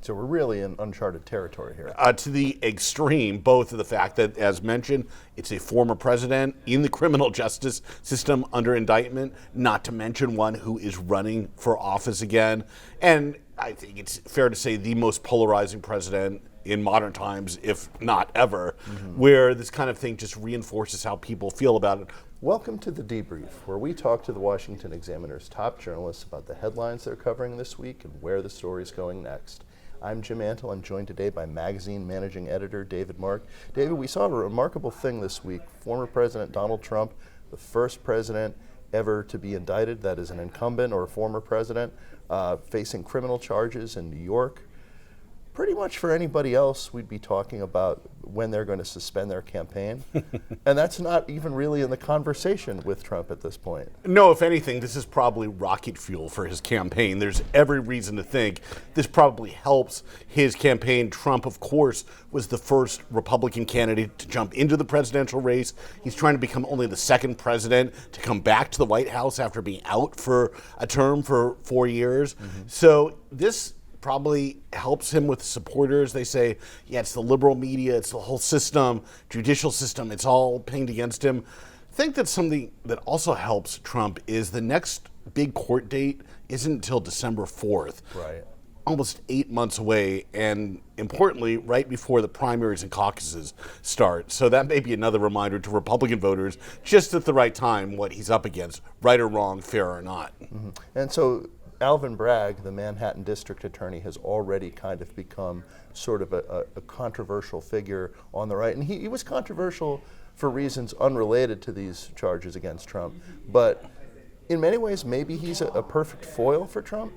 So we're really in uncharted territory here. To the extreme, both of the fact that, as mentioned, it's a former president in the criminal justice system under indictment, not to mention one who is running for office again. And I think it's fair to say the most polarizing president in modern times, if not ever, where this kind of thing just reinforces how people feel about it. Welcome to The Debrief, where we talk to the Washington Examiner's top journalists about the headlines they're covering this week and where the story's going next. I'm Jim Antle. I'm joined today by magazine managing editor David Mark. David, we saw a remarkable thing this week. Former President Donald Trump, the first president ever to be indicted, that is an incumbent or a former president, facing criminal charges in New York. Pretty much for anybody else, we'd be talking about when they're going to suspend their campaign. And that's not even really in the conversation with Trump at this point. No, if anything, this is probably rocket fuel for his campaign. There's every reason to think this probably helps his campaign. Trump, of course, was the first Republican candidate to jump into the presidential race. He's trying to become only the second president to come back to the White House after being out for a term for 4 years. So this probably helps him with supporters. They say, yeah, it's the liberal media, it's the whole system, judicial system, it's all pinged against him. I think that something that also helps Trump is the next big court date isn't until December 4th. Right. Almost 8 months away, and importantly, right before the primaries and caucuses start. So that may be another reminder to Republican voters, just at the right time, what he's up against, right or wrong, fair or not. And so Alvin Bragg, the Manhattan district attorney, has already kind of become sort of a controversial figure on the right. And he was controversial for reasons unrelated to these charges against Trump. But in many ways, maybe he's a perfect foil for Trump.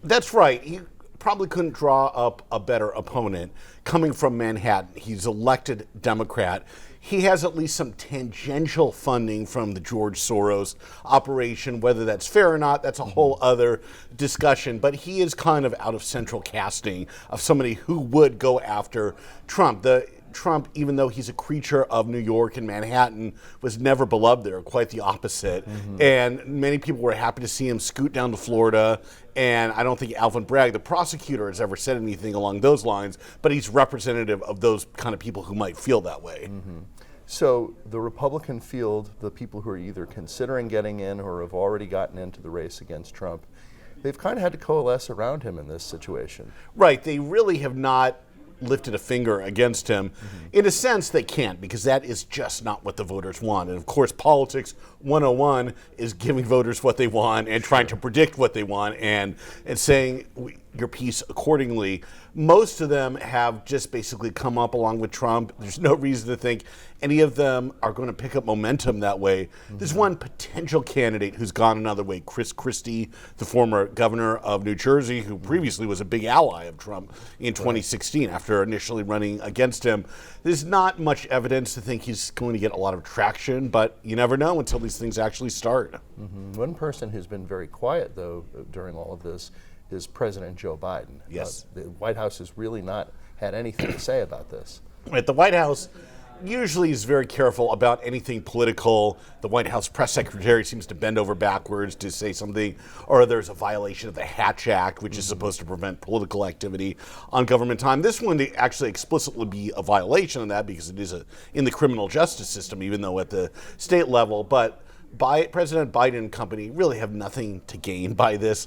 That's right. He probably couldn't draw up a better opponent. Coming from Manhattan, he's elected Democrat. He has at least some tangential funding from the George Soros operation. Whether that's fair or not, that's a whole other discussion. But he is kind of out of central casting of somebody who would go after Trump. Trump, even though he's a creature of New York and Manhattan, was never beloved there, quite the opposite. And many people were happy to see him scoot down to Florida. And I don't think Alvin Bragg, the prosecutor, has ever said anything along those lines, but he's representative of those kind of people who might feel that way. So the Republican field, the people who are either considering getting in or have already gotten into the race against Trump, they've kind of had to coalesce around him in this situation. Right. They really have not lifted a finger against him. In a sense, they can't, because that is just not what the voters want. And of course, politics 101 is giving voters what they want and trying to predict what they want and saying your piece accordingly. Most of them have just basically come up along with Trump. There's no reason to think any of them are going to pick up momentum that way. There's one potential candidate who's gone another way, Chris Christie, the former governor of New Jersey, who previously was a big ally of Trump in 2016 after initially running against him. There's not much evidence to think he's going to get a lot of traction, but you never know until these things actually start. One person who's been very quiet, though, during all of this is President Joe Biden. Yes. The White House has really not had anything to say about this. At the White House usually is very careful about anything political. The White House press secretary seems to bend over backwards to say something, or there's a violation of the Hatch Act, which is supposed to prevent political activity on government time. This one to actually explicitly be a violation of that because it is in the criminal justice system, even though at the state level. But President Biden and company really have nothing to gain by this.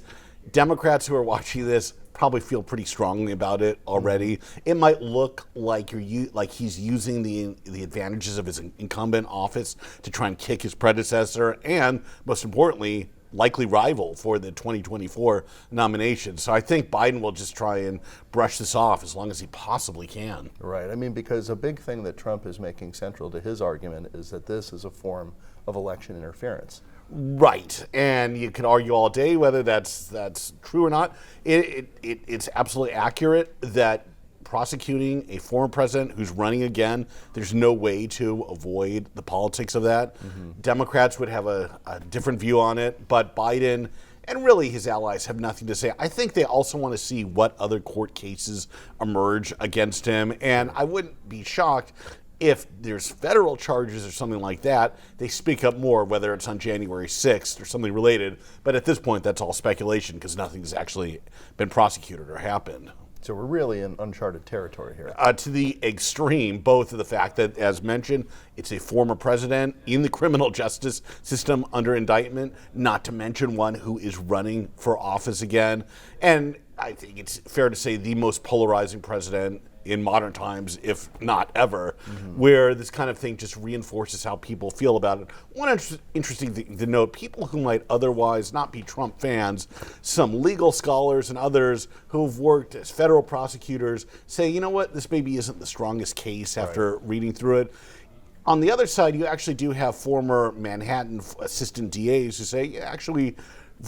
Democrats who are watching this probably feel pretty strongly about it already. It might look like he's using the advantages of his incumbent office to try and kick his predecessor and, most importantly, likely rival for the 2024 nomination. So I think Biden will just try and brush this off as long as he possibly can. Right. I mean, because a big thing that Trump is making central to his argument is that this is a form of election interference. Right, and you can argue all day whether that's true or not. It's absolutely accurate that prosecuting a former president who's running again, there's no way to avoid the politics of that. Democrats would have a different view on it, but Biden and really his allies have nothing to say. I think they also want to see what other court cases emerge against him, and I wouldn't be shocked if there's federal charges or something like that, they speak up more, whether it's on January 6th or something related. But at this point, that's all speculation because nothing's actually been prosecuted or happened. So we're really in uncharted territory here. To the extreme, both of the fact that, as mentioned, it's a former president in the criminal justice system under indictment, not to mention one who is running for office again. And I think it's fair to say the most polarizing president in modern times, if not ever, where this kind of thing just reinforces how people feel about it. One interesting thing to note, people who might otherwise not be Trump fans, some legal scholars and others who've worked as federal prosecutors say, you know what, this maybe isn't the strongest case after reading through it. On the other side, you actually do have former Manhattan assistant DAs who say, yeah, actually,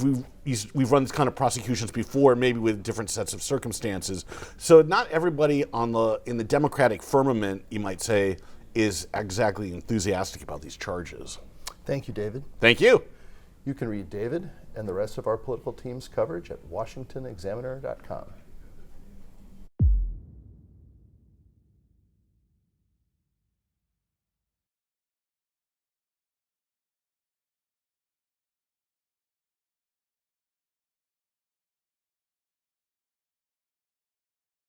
we've run this kind of prosecutions before, maybe with different sets of circumstances. So not everybody in the Democratic firmament, you might say, is exactly enthusiastic about these charges. Thank you, David. Thank you. You can read David and the rest of our political team's coverage at washingtonexaminer.com.